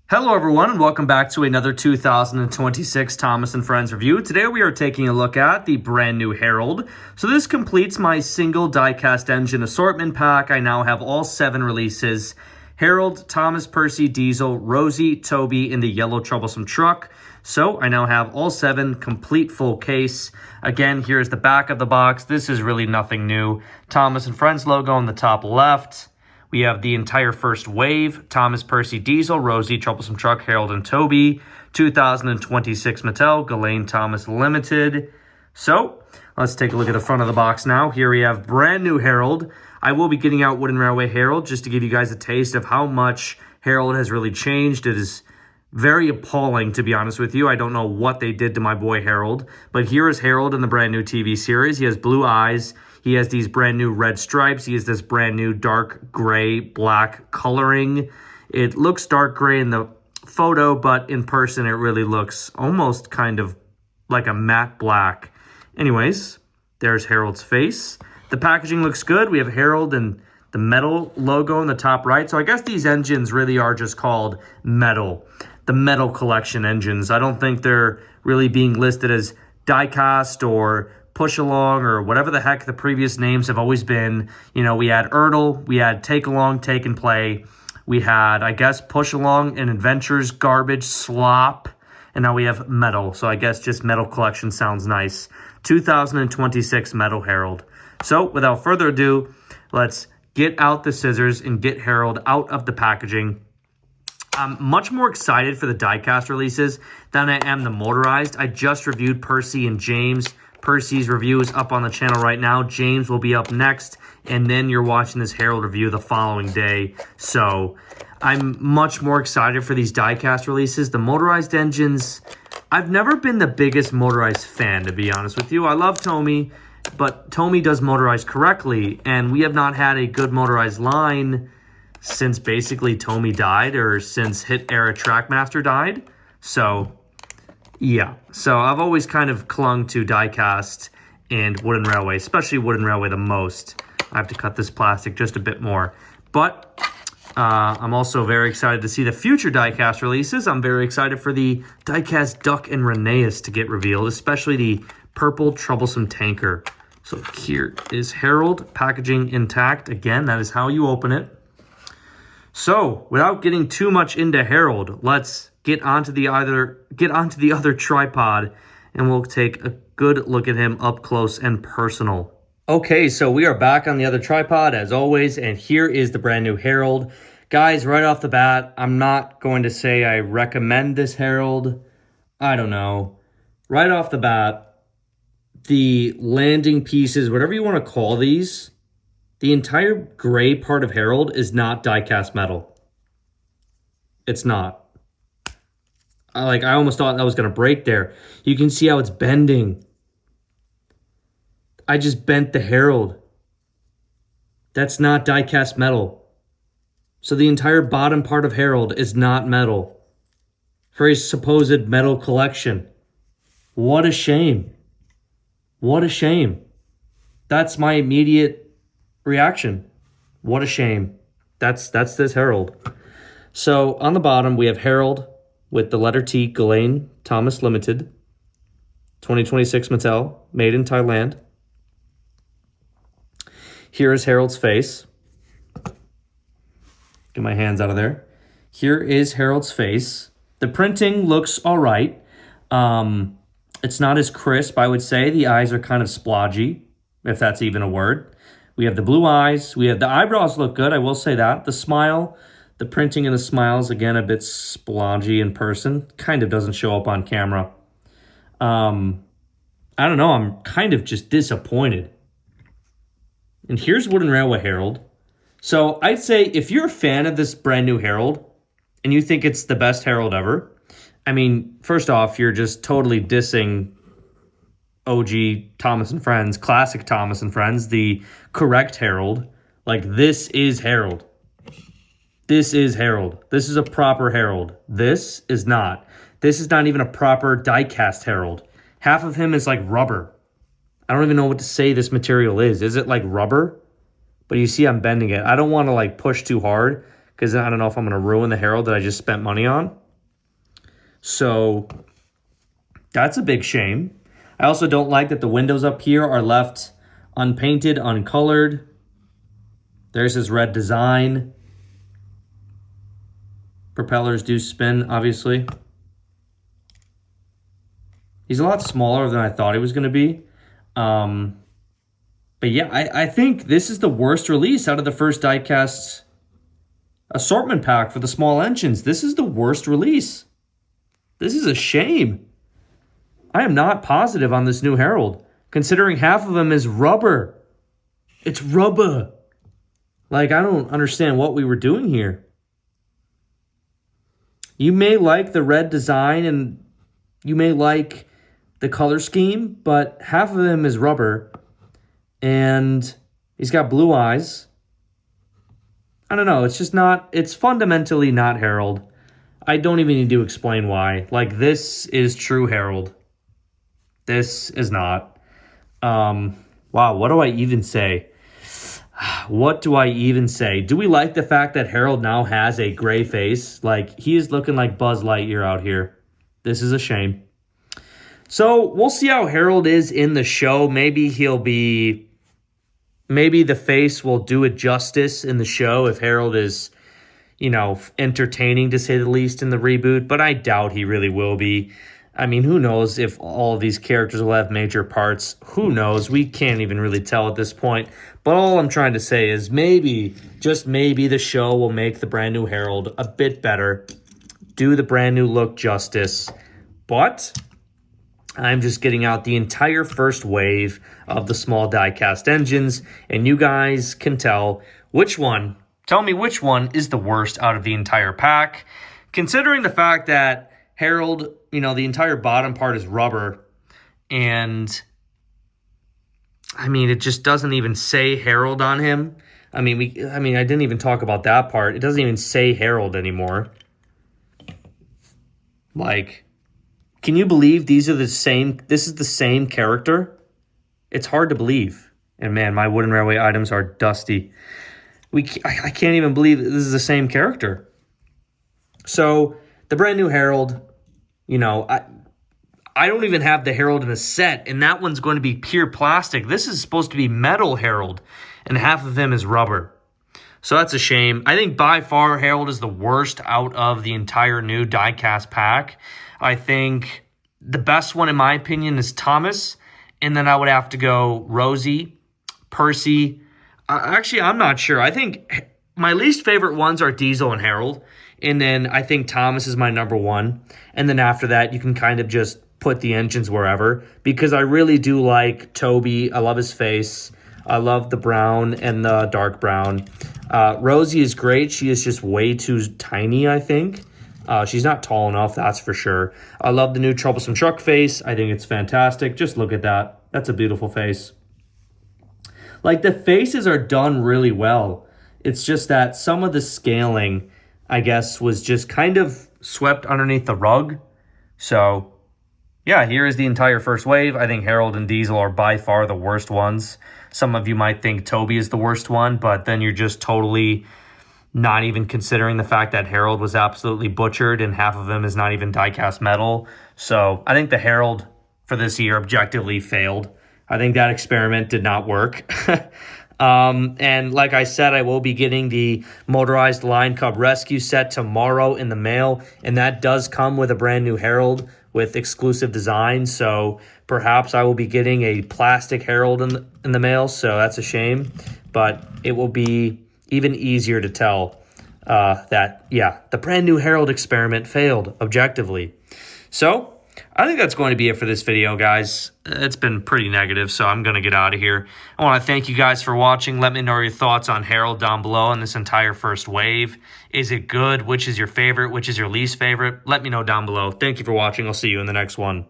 Hello everyone and welcome back to another 2026 Thomas & Friends review. Today we are taking a look at the brand new Herald. So this completes my single diecast engine assortment pack. I now have all 7 releases. Herald, Thomas Percy, Diesel, Rosie, Toby, in the yellow troublesome truck. So I now have all 7 complete full case. Again, here's the back of the box. This is really nothing new. Thomas & Friends logo on the top left. We have the entire first wave, Thomas Percy Diesel, Rosie, Troublesome Truck, Herald, and Toby. 2026 Mattel, Ghislaine Thomas Limited. So, let's take a look at the front of the box now. Here we have brand new Herald. I will be getting out Wooden Railway Herald just to give you guys a taste of how much Herald has really changed. It is very appalling, to be honest with you. I don't know what they did to my boy Herald. But here is Herald in the brand new TV series. He has blue eyes. He has these brand new red stripes. He has this brand new dark gray, black coloring. It looks dark gray in the photo, but in person it really looks almost kind of like a matte black. Anyways, there's Herald's face. The packaging looks good. We have Herald and the metal logo in the top right. So I guess these engines really are just called metal. The metal collection engines. I don't think they're really being listed as diecast or push along or whatever the heck the previous names have always been. You know, we had Ertl, we had Take Along, Take and Play. We had, I guess, Push Along and Adventures, Garbage, Slop. And now we have Metal. So I guess just Metal Collection sounds nice. 2026 Metal Herald. So without further ado, let's get out the scissors and get Herald out of the packaging. I'm much more excited for the diecast releases than I am the motorized. I just reviewed Percy and James. Percy's review is up on the channel right now. James will be up next, and then you're watching this Herald review the following day. So I'm much more excited for these diecast releases. The motorized engines, I've never been the biggest motorized fan, to be honest with you. I love Tomy, but Tomy does motorized correctly, and we have not had a good motorized line since basically Tomy died, or since Hit Era Trackmaster died. So yeah, so I've always kind of clung to diecast and Wooden Railway, especially Wooden Railway the most. I have to cut this plastic just a bit more. But I'm also very excited to see the future diecast releases. I'm very excited for the diecast Duck and Rheneas to get revealed, especially the purple troublesome tanker. So here is Herald, packaging intact. Again, that is how you open it. So without getting too much into Herald, let's get onto the other tripod, and we'll take a good look at him up close and personal. Okay, so we are back on the other tripod as always, and here is the brand new Herald. Guys, right off the bat, I'm not going to say I recommend this Herald. I don't know. Right off the bat, the landing pieces, whatever you want to call these, the entire gray part of Herald is not diecast metal. It's not. I almost thought that was going to break there. You can see how it's bending. I just bent the Herald. That's not diecast metal. So the entire bottom part of Herald is not metal for his supposed metal collection. What a shame. What a shame. That's my immediate reaction. What a shame. That's this Herald. So on the bottom, we have Herald with the letter T, Ghislaine Thomas Limited, 2026 Mattel, made in Thailand. Here is Herald's face. Get my hands out of there. Here is Herald's face. The printing looks all right. It's not as crisp, I would say. The eyes are kind of splodgy, if that's even a word. We have the blue eyes. We have the eyebrows look good, I will say that. The smile, the printing in the smile's, again, a bit splodgy in person. Kind of doesn't show up on camera. I don't know. I'm kind of just disappointed. And here's Wooden Railway Herald. So I'd say if you're a fan of this brand new Herald and you think it's the best Herald ever, I mean, first off, you're just totally dissing OG Thomas & Friends, classic Thomas & Friends, the correct Herald. Like, this is Herald. This is Herald. This is a proper Herald. This is not. This is not even a proper diecast Herald. Half of him is like rubber. I don't even know what to say this material is. Is it like rubber? But you see I'm bending it. I don't want to like push too hard because I don't know if I'm going to ruin the Herald that I just spent money on. So that's a big shame. I also don't like that the windows up here are left unpainted, uncolored. There's his red design. Propellers do spin, obviously. He's a lot smaller than I thought he was going to be. But yeah, I think this is the worst release out of the first diecast assortment pack for the small engines. This is the worst release. This is a shame. I am not positive on this new Herald, considering half of them is rubber. It's rubber. Like, I don't understand what we were doing here. You may like the red design and you may like the color scheme, but half of him is rubber. And he's got blue eyes. I don't know. It's just not, it's fundamentally not Herald. I don't even need to explain why. Like, this is true Herald. This is not. Wow, what do I even say? What do I even say? Do we like the fact that Herald now has a gray face? Like, he is looking like Buzz Lightyear out here. This is a shame. So, we'll see how Herald is in the show. Maybe the face will do it justice in the show if Herald is, you know, entertaining to say the least in the reboot. But I doubt he really will be. I mean, who knows if all of these characters will have major parts? Who knows? We can't even really tell at this point. But all I'm trying to say is maybe, just maybe, the show will make the brand new Herald a bit better, do the brand new look justice. But I'm just getting out the entire first wave of the small diecast engines, and you guys can tell which one. Tell me which one is the worst out of the entire pack, considering the fact that Herald, you know, the entire bottom part is rubber, and I mean, it just doesn't even say Herald on him. I mean, I didn't even talk about that part. It doesn't even say Herald anymore. Like, can you believe these are the same? This is the same character. It's hard to believe. And man, my Wooden Railway items are dusty. I can't even believe this is the same character. So the brand new Herald, you know, I don't even have the Herald in a set, and that one's going to be pure plastic. This is supposed to be metal Herald, and half of him is rubber. So that's a shame. I think by far Herald is the worst out of the entire new diecast pack. I think the best one, in my opinion, is Thomas, and then I would have to go Rosie, Percy. Actually, I'm not sure. I think my least favorite ones are Diesel and Herald, and then I think Thomas is my number one. And then after that, you can kind of just put the engines wherever, because I really do like Toby. I love his face. I love the brown and the dark brown. Rosie is great. She is just way too tiny, I think. She's not tall enough, that's for sure. I love the new Troublesome Truck face. I think it's fantastic. Just look at that. That's a beautiful face. Like, the faces are done really well. It's just that some of the scaling, I guess, was just kind of swept underneath the rug. So, yeah, here is the entire first wave. I think Herald and Diesel are by far the worst ones. Some of you might think Toby is the worst one, but then you're just totally not even considering the fact that Herald was absolutely butchered and half of him is not even die-cast metal. So I think the Herald for this year objectively failed. I think that experiment did not work. And like I said, I will be getting the motorized Line Cub Rescue set tomorrow in the mail, and that does come with a brand new Herald with exclusive design. So perhaps I will be getting a plastic Herald in the mail, so that's a shame. But it will be even easier to tell that, yeah, the brand new Herald experiment failed objectively. So I think that's going to be it for this video, guys. It's been pretty negative, so I'm going to get out of here. I want to thank you guys for watching. Let me know your thoughts on Herald down below on this entire first wave. Is it good? Which is your favorite? Which is your least favorite? Let me know down below. Thank you for watching. I'll see you in the next one.